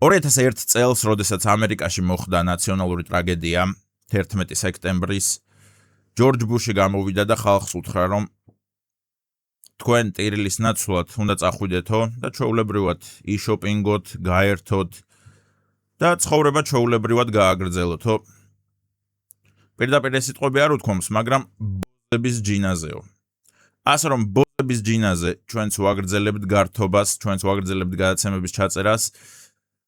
2001 წელს, როდესაც ამერიკაში მოხდა ნაციონალური ტრაგედია 11 სექტემბრის, ჯორჯ ბუში გამოვიდა და ხალხს უთხრა, რომ თქვენ ტირილის ნაცვლად უნდა წახვიდეთო და ჩვეულებრივად იშოპინგოთ, გაერთოთ და ცხოვრება ჩვეულებრივად გააგრძელოთო. პირდაპირ ეს სიტყვები არ უთქვამს, მაგრამ ბოზების ჯინაზეო. ასე რომ ბოზების ჯინაზე ჩვენც ვაგრძელებთ გართობას, ჩვენც ვაგრძელებთ გადაცემების ჩაწერას.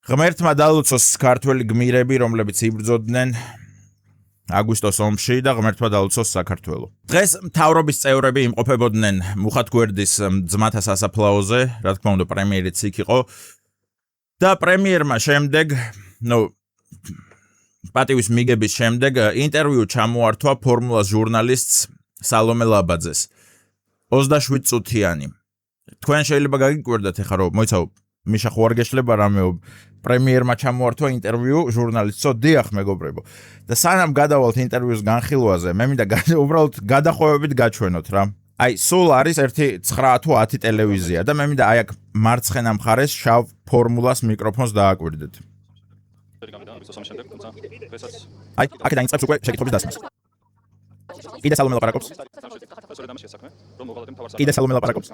ღმერთმა დაულოცოს ქართველი გმირები, რომლებიც იბრძოდნენ აგვისტოს ომში და ღმერთმა დაულოცოს საქართველო. დღეს მთავრობის წევრები იმყოფებოდნენ მუხათ გვერდის ძმათა სასაფლაოზე, რა თქმა უნდა პრემიერიც იქ იყო და პრემიერმა შემდეგ, პატივის მიგების შემდეგ ინტერვიუ ჩამოართვა ფორმულას ჟურნალისტს სალომე ლაბაძეს. 27 წუთიანი. თქვენ შეიძლება გაგიკვირდეთ ახლა რომ მოიცავ მიშა ხო არ გეშლება რამეო პრემიერმა ჩამოართვა ინტერვიუ ჟურნალისტსო დიახ მეგობრებო და სანამ გადავალთ ინტერვიუს განხილვაზე მე მინდა უბრალოდ გადახოვებით გაჩვენოთ რა აი სულ არის 1 9 თუ 10 ტელევიზია და მე მინდა აი აქ მარცხენა მხარეს შავ ფორმულას მიკროფონს დააკვირდეთ აი აქ დაიწყებს უკვე შეკითხვების დასმას კიდე სალომე ლაპარაკობს კიდე სალომე ლაპარაკობს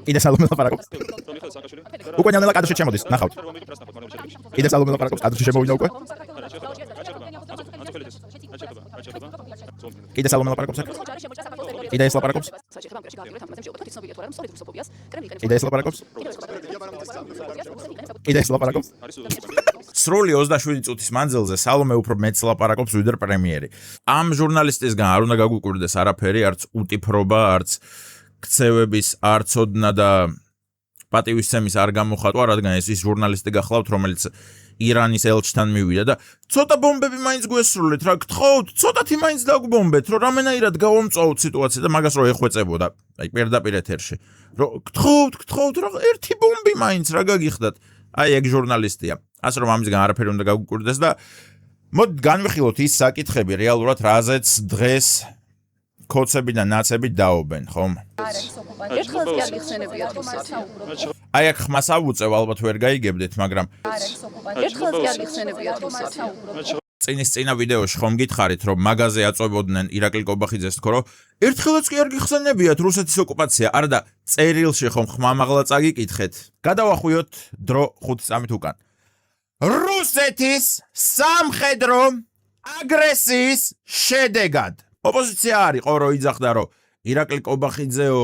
კიდე სალომე ლაპარაკობს უკვე ნელ-ნელა კადრში შემოდის ნახავთ კიდე სალომე ლაპარაკობს კადრში შემოვიდა უკვე კიდე სალომე ლაპარაკობს კიდე ეს ლაპარაკობს კიდე ეს ლაპარაკობს კიდე ეს ლაპარაკობს სრული 27 წუთის მანძილზე სალომე უფრო მეც ლაპარაკობს ვიდრე პრემიერი. ამ ჟურნალისტისგან არ უნდა გაგუკვირდეს არაფერი, არც უტიფრობა, არც ქცევების, არც ოდნა და პატივისცემის არ გამოხატვა, რადგან ეს ის ჟურნალისტი გახლავთ, რომელიც ირანის ელჩთან მივიდა და ცოტა ბომბები მაინც გვესრულეთ, რა გთხოვთ, ცოტათი მაინც დაგბომბეთ, რომ რამენაირად გავამწვავთ სიტუაცია და მაგას რო ეხვეწებოდა, აი პირდაპირ ეთერში. რომ გთხოვთ, რა ერთი ბომბი მაინც რა გაგიხდათ. აი ეგ ჟურნალისტია. ასე რომ ამისგან არაფერი უნდა გაგუკვირდეს და მოდით განვიხილოთ ის საკითხები რეალურად რაზეც დღეს კოცები და ნაცები დაობენ, ხომ? ერთხელ კი არ გიხსენებიათ რუსეთი. აი აქ ხმას ავუწევ, ალბათ ვერ გაიგებდეთ, მაგრამ ერთხელ კი არ გიხსენებიათ რუსეთი. წინა ვიდეოში ხომ გითხარით, რომ მაგაზე აწვებოდნენ ირაკლი კობახიძეს თქო, რომ ერთხელაც კი არ გიხსენებიათ რუსეთის ოკუპაცია, არა და წერილში ხომ ხმამაღლა წაგიკითხეთ. გადავახვიოთ დრო 5 წამით უკან. რუსეთის სამხედრო აგრესიის შედეგად. ოპოზიცია არისო, რომ იძახდა, რომ ირაკლი კობახიძეო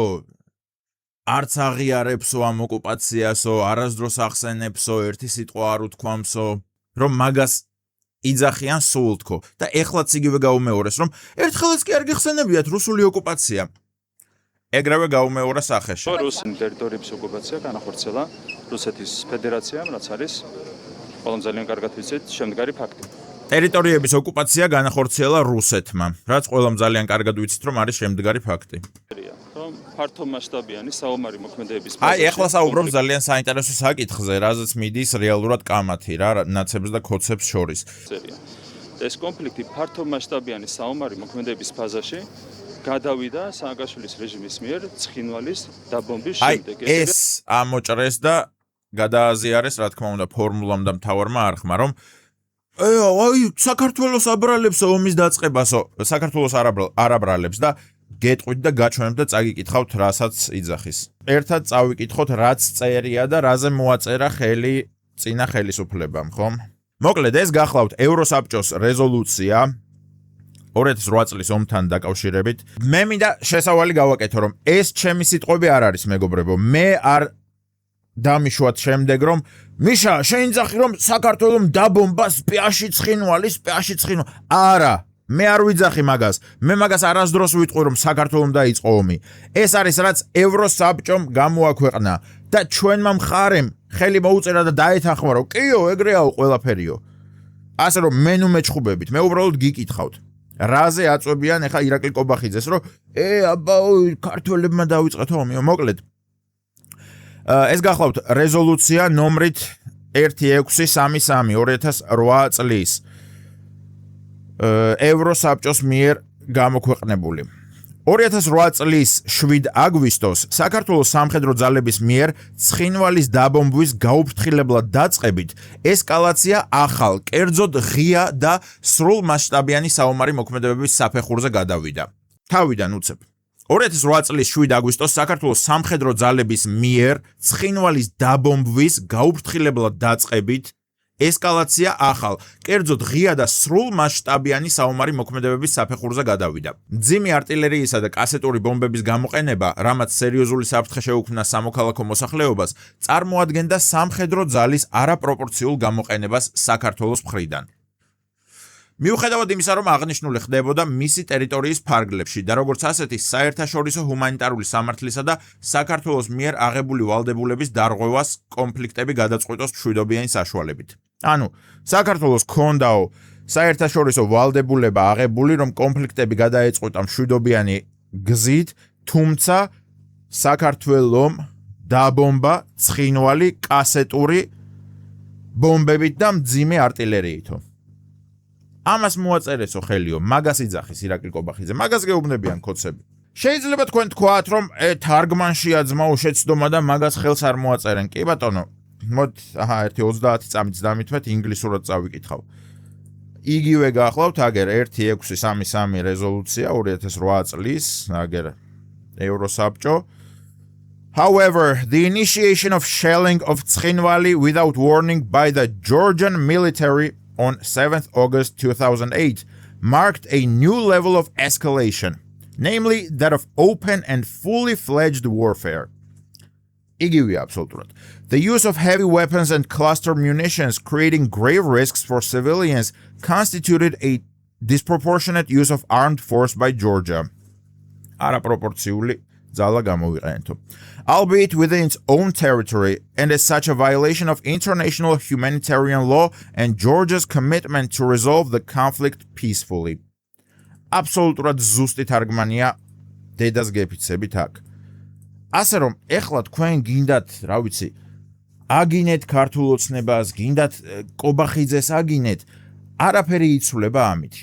არც აღიარებსო ამ ოკუპაციასო, არასდროს ახსენებსო, ერთი სიტყვა არ უთქვამსო, რომ მაგას იძახიან სულ თქო და ეხლაც იგივე გაუმეორეს, რომ ერთხელაც კი არ გიხსენებიათ რუსული ოკუპაცია. ეგრევე გაუმეორა სახეში. რუსეთის ტერიტორიების ოკუპაცია განახორციელა რუსეთის ფედერაციამ, რაც არის ყველამ ძალიან კარგად ვიცით, შემდგარი ფაქტი. ტერიტორიების ოკუპაცია განახორციელა რუსეთმა, რაც ყველამ ძალიან კარგად ვიცით, რომ არის შემდგარი ფაქტი. რომ ფართო მასშტაბიანი საომარი მოქმედებების აი, ეხლა საუბრობ ძალიან საინტერესო საკითხზე, რაზეც მიდის რეალურად კამათი რა ნაცებს და კოცებს შორის. ეს კონფლიქტი ფართო მასშტაბიანი საომარი მოქმედების ფაზაში გადავიდა სააკაშვილის რეჟიმის მიერ ცხინვალის დაბომბვის შემდეგ. ეს ამოჭრეს და გადააზიარეს, რა თქმა უნდა, ფორმულამ და მთავარმა არხმა, რომ აი, საქართველოს აბრალებსო ომის დაწყებასო, საქართველოს არ აბრალებს და გეტყვით და გაჩვენებთ და წაგიკითხავთ, რასაც იძახის. ერთად წავიკითხოთ, რაც წერია და რაზე მოაწერა ხელი წინა ხელისუფლებამ, ხომ? მოკლედ, ეს გახლავთ ევროსაბჭოს რეზოლუცია 2008 წლის ომთან დაკავშირებით. მე მინდა შესავალი გავაკეთო, რომ ეს ჩემი სიტყვები არ არის, მეგობრებო. მე არ დამიშვათ შემდეგ, რომ მიშა, შენ იძახი, რომ საქართველოს დაბომბა სპეაში ცხინვალი. არა, მე არ ვიძახი მაგას. მე მაგას არასდროს ვიტყვი, რომ საქართველოს დაიწყო ომი. ეს არის, რაც ევროსაბჭომ გამოაქვეყნა და ჩვენმა მხარემ ხელი მოუწერა და დაეთანხმა, რომ კიო, ეგრეაო ყველაფერიო. ასე რომ მე ნუ მეჩხუბებით, მე უბრალოდ გიკითხავთ. რაზე აწვევიან ახლა ირაკლი კობახიძეს, რომ აბაო, ქართველებმა დაიწყეთ ომი, მოკლედ. ეს გახლავთ რეზოლუცია ნომრით 1633 2008 წლის ევროსაბჭოს მიერ გამოქვეყნებული. 2008 წლის 7 აგვისტოს საქართველოს სამხედრო ძალების მიერ ცხინვალის დაბომბვის გაუფრთხილებლად დაწყებით ესკალაცია ახალ, კერძოდ ღია და სრულმასშტაბიანი საომარი მოქმედებების საფეხურზე გადავიდა. თავიდან უცებ. 2008 წლის 7 აგვისტოს საქართველოს სამხედრო ძალების მიერ ცხინვალის დაბომბვის გაუფრთხილებლად დაწყებით ესკალაცია ახალ, კერძოდ ღია და სრულმასშტაბიანი საომარი მოქმედებების საფეხურზე გადავიდა. მძიმე артиლერიისა და კასეტური ბომბების გამოყენება, რამაც სერიოზული საფრთხე შეუქმნა სამოქალაქო მოსახლეობას, წარმოადგენდა სამხედრო ძალის არაპროპორციულ გამოყენებას საქართველოს მხრიდან. მიუხედავად იმისა, რომ აღნიშნული ხდებოდა მისი ტერიტორიის ფარგლებში და როგორც ასეთი საერთაშორისო ჰუმანიტარული სამართლისა და საქართველოს მიერ აღებული ვალდებულების დარღვევას კონფლიქტები გადაწყვიტოს მშვიდობიანი საშუალებით. ანუ საქართველოს ქონდაო საერთაშორისო ვალდებულება აღებული, რომ კონფლიქტები გადაეწყვიტა მშვიდობიანი გზით, თუმცა საქართველომ დაბომბა ცხინვალი კასეტური ბომბებით და მძიმე артиლერიითო. ამას მოაწერესო ხელიო, მაგას იძახის ირაკლი კობახიძე, მაგას გეუბნებიან კოცები. შეიძლება თქვენ თქვათ, რომ თარგმანშია ძმაო შეცდომა და მაგას ხელს არ მოაწერენ. კი ბატონო, მოდ, 1:30 წამით დამითმეთ ინგლისურად წავიკითხავ. იგივე გახლავთ აგერ 1633 რეზოლუცია 2008 წლის, აგერ ევროსაბჭო. However, the initiation of shelling of Tkhinvali without warning by the Georgian military on 7th August 2008 marked a new level of escalation, namely that of open and fully fledged warfare. იგივე აბსოლუტურად. The use of heavy weapons and cluster munitions creating grave risks for civilians constituted a disproportionate use of armed force by Georgia. არაპროპორციული ძალა გამოვიყენეთო. Albeit within its own territory and as such a violation of international humanitarian law and Georgia's commitment to resolve the conflict peacefully. Absolutურად ზუსტი თარგმანია დედას გეფიცებით აქ. ასე რომ, ეხლა თქვენ გინდათ, რა ვიცი, აგინეთ ქართულ ოცნებას, გინდათ კობახიძეს აგინეთ, არაფერი იცვლება ამით.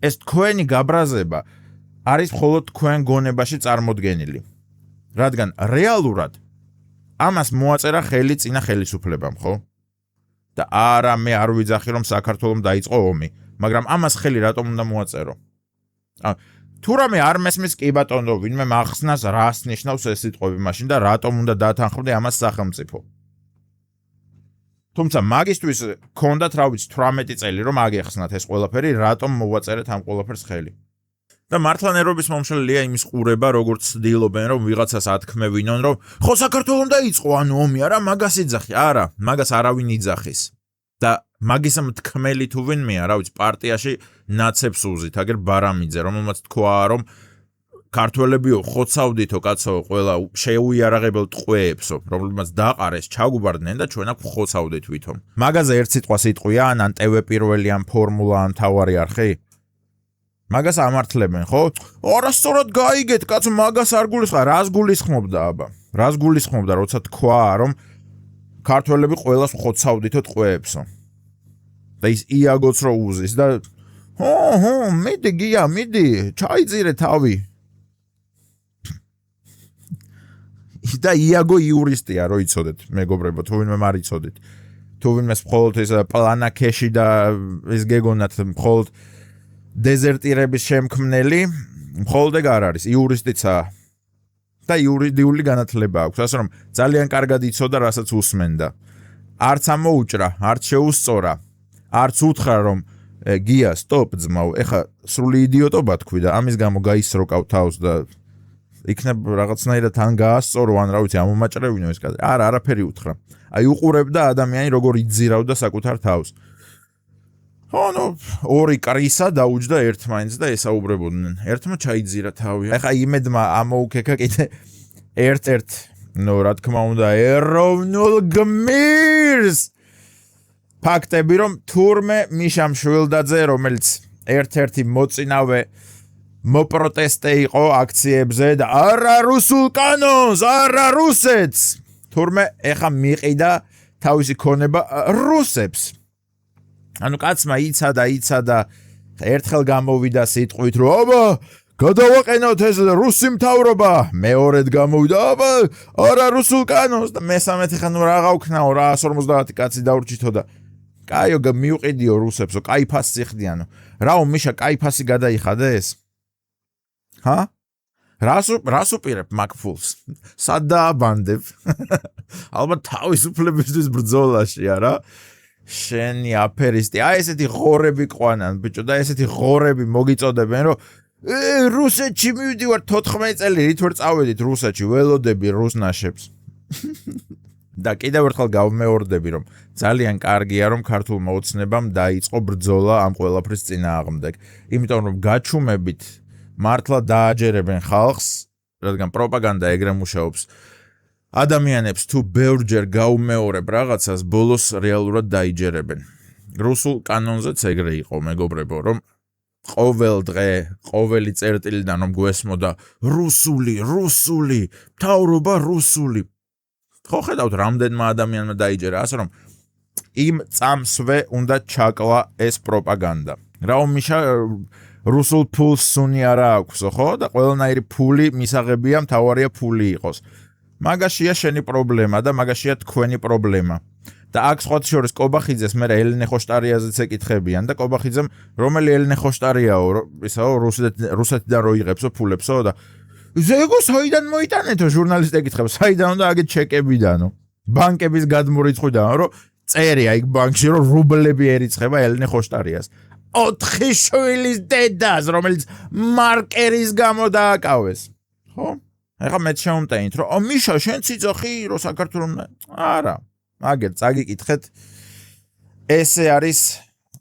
ეს თქვენი გაბრაზება არის მხოლოდ თქვენ გონებაში წარმოდგენილი. რადგან რეალურად ამას მოაწერა ხელი წინა ხელისუფლებამ, ხო? და არა მე არ ვიძახი რომ საქართველოს დაიწყო ომი, მაგრამ ამას ხელი რატომ უნდა მოაწერო? თუ რამე არ მესმის კი ბატონო, ვინმე მახსნას რას ნიშნავს ეს სიტყვები მაშინ და რატომ უნდა დათანხმდე ამას სახელმწიფო. თუმცა მაგისტვის ქონდათ რა ვიცი 18 წელი რომ აგეხსნათ ეს ყველაფერი, რატომ მოვაწერეთ ამ ყველაფერს ხელი? და მართლანერობის მომშლელია იმის ყურება, როგორც ცდილობენ, რომ ვიღაცას ათქმევინონ, რომ ხო საქართველოს დაიწყო ანუ ომი, არა მაგას იძახი, არა, მაგას არავინ იძახის. და მაგის მთქმელი თუ ვინმეა, რა ვიცი, პარტიაში ნაცებს უზით, აგერ ბარამიძე, რომელმაც თქვა, რომ ქართველებიო ხოცავდითო კაცო, ყველა შეუიარაღებელ ტყვეებსო, რომლებმაც დაყარეს, ჩაგუბარდნენ და ჩვენ აქ ხოცავდით ვითომ. მაგაზე ერთ სიტყვას იტყვია, ან ტევ პირველი ან ფორმულა ან თავარი არხი? მაგას ამართლებენ, ხო? არასწორად გაიგეთ, კაცო, მაგას არ გულისხმობ, რას გულისხმობდა, აბა? რას გულისხმობდა, როცა თქვა, რომ ქართველები ყველას ხოცავდითო ტყვეებსო. და ის იაგოც რო უზის და მიდი გია, მიდი, ჩაიძირე თავი. და იაგო იურისტია, რო იცოდეთ, მეგობრებო, თუ ვინმე არ იცოდით. თუ ვინმეს მხოლოდ ეს პლანაკეში და ეს გეგონათ მხოლოდ დეზერტირების შემქმნელი, მხოლოდ ეგ არ არის, იურისტიცაა. და იურიდიული განათლება აქვს, ასე რომ ძალიან კარგად იცოდა, რასაც უსმენდა. არც ამოუჭრა, არც შეუსწორა, არც უთხრა, რომ გია, სტოპ ძმაო, ეხა სრული იდიოტობა თქვი და ამის გამო გაისროკავ თავს და იქნებ რაღაცნაირად თან გაასწორო, ან რა ვიცი, ამომაჭრევინო ეს კადრი. არა, არაფერი უთხრა. აი უყურებდა ადამიანი როგორ იძირავდა საკუთარ თავს. ანუ ორი კრისა დაუჯდა ერთმანეთს და ესაუბრებოდნენ. ერთმა ჩაიძირა თავი. ეხა იმედმა ამოუქეკა კიდე ერთ-ერთ, რა თქმა უნდა, ეროვნულ გმირს. ფაქტები, რომ თურმე მიშა მშვილდაძე, რომელიც ერთ-ერთი მოწინავე მოპროტესტე იყო აქციებზე და არა რუსულ კანონს, არა რუსეთს. თურმე ეხა მიყიდა თავისი ქონება რუსებს. ანუ კაცმა იცადა ერთხელ გამოვიდა სიტყვით, რომ აბა გადავაყენოთ ეს რუსი მთავრობა, მეორედ გამოვიდა, არა რუსულ კანონს და მესამეთი ხან რაღა ვქნაო რა 150 კაცი დაურჩითო და კაიო მიუყიდიო რუსებსო, კაი ფასი ხდიანო. რაო მიშა კაი ფასი გადაიხადეს? ჰა? რას უპირებ მაკფულს? სად დააბანდებ? ალბათ თავისუფლებისთვის ბრძოლაში არა? შენი აფერისტი, აი ესეთი ღორები ყვანან, ბიჭო და ესეთი ღორები მოგიწოდებენ, რომ რუსეთში მივდივარ 14 წელი, რით ვერ წავედით რუსეთში, ველოდები რუს ნაშებს. და კიდევ ერთხელ გავმეორდები, რომ ძალიან კარგია, რომ ქართულმა ოცნებამ დაიწყო ბრძოლა ამ ყველაფრის წინააღმდეგ. იმიტომ რომ გაჩუმებით მართლა დააჯერებენ ხალხს, რადგან პროპაგანდა ეგრე მუშაობს. ადამიანებს თუ ბევრჯერ გაუმეორებ რაღაცას, ბოლოს რეალურად დაიჯერებენ. რუსულ კანონზეც ეგრე იყო, მეგობრებო, რომ ყოველ დღე, ყოველი წერტილიდან რომ გვესმოდა რუსული, მთავრობა რუსული. ხო ხედავთ, რამდენმა ადამიანმა დაიჯერა, ასე რომ იმ წამსვე უნდა ჩაკლა ეს პროპაგანდა. რაო მიშა რუსულ ფულს სუნი არა აქვსო, ხო? და ყველანაირი ფული მისაღებია, მთავარია ფული იყოს. მაგაშია შენი პრობლემა და მაგაშია თქვენი პრობლემა. და აქ სხვა შორის კობახიძეს მე ელენე ხოშტარიაზეც ეკითხებიან და კობახიძემ რომელი ელენე ხოშტარიაო, ისაო რუსეთიდან რო იღებსო ფულებსო და ზეგო საიდან მოიტანეთო ჟურნალისტი ეკითხება, საიდან უნდა აგეთ ჩეკებიდანო, ბანკების გადმორიცხვიდან, რომ წერია იქ ბანკში რომ რუბლები ერიცხება ელენე ხოშტარიას. 4 შვილის დედას, რომელიც მარკერის გამო დააკავეს. ხო? ეხლა მე შემომტენით, რომ მიშა შენ ციცოხი რო საქართველოს არა. აგერ წაგიკითხეთ ესე არის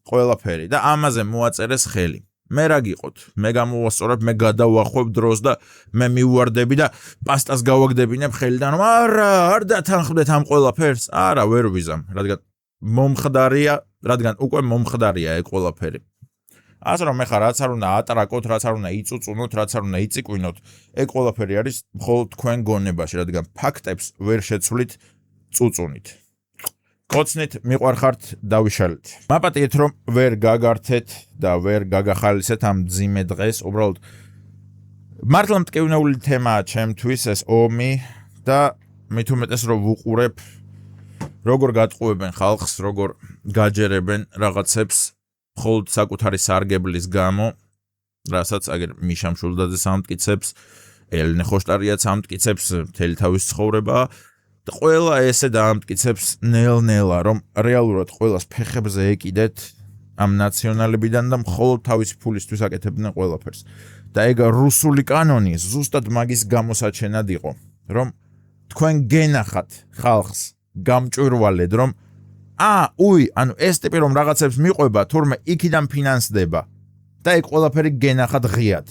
ყველაფერი და ამაზე მოაწერეს ხელი. მე რა გიყოთ? მე გამოვასწორებ, მე გადავახვევ დროს და მე მივუვარდები და პასტას გავაგდებინებ ხელიდან, რომ არა, არ დათანხმდეთ ამ ყველაფერს. არა, ვერ ვიზამ, რადგან უკვე მომხდარია ეგ ყველაფერი. ასე რომ ეხლა რაც არ უნდა ატრაკოთ, რაც არ უნდა იწუწუნოთ, რაც არ უნდა იწიკვინოთ, ეგ ყველაფერი არის მხოლოდ თქვენ გონებაში, რადგან ფაქტებს ვერ შეცვლით, წუწუნით. კოცნით მიყვარხართ დავიშალეთ. მაპატიეთ რომ ვერ გაგართეთ და ვერ გაგახალისეთ ამ ძიმე დღეს, უბრალოდ მართლა მტკივნეული თემაა ჩემთვის ეს ომი და მით უმეტეს რომ ვუყურებ როგორ გატყუებენ ხალხს, როგორ გაჯერებენ რაღაცებს მხოლოდ საკუთარი სარგებლის გამო, რასაც აგერ მიშა მშულდაძე სამტკიცებს, ელენე ხოშტარიაც ამტკიცებს, მთელი თავის ცხოვრება და ყველა ესე დაამტკიცებს ნელ-ნელა, რომ რეალურად ყველას ფეხებზე ეკიდეთ ამ ნაციონალებიდან და მხოლოდ თავისი ფულისთვის აკეთებდნენ ყველაფერს. და ეგ რუსული კანონი ზუსტად მაგის გამოსაჩენად იყო, რომ თქვენ გენახათ ხალხს, გამჭვირვალედ, რომ ანუ ეს ტიპი რომ რაღაცებს მიყვება, თურმე იქიდან ფინანსდება და ეგ ყველაფერი გენახათ ღიად.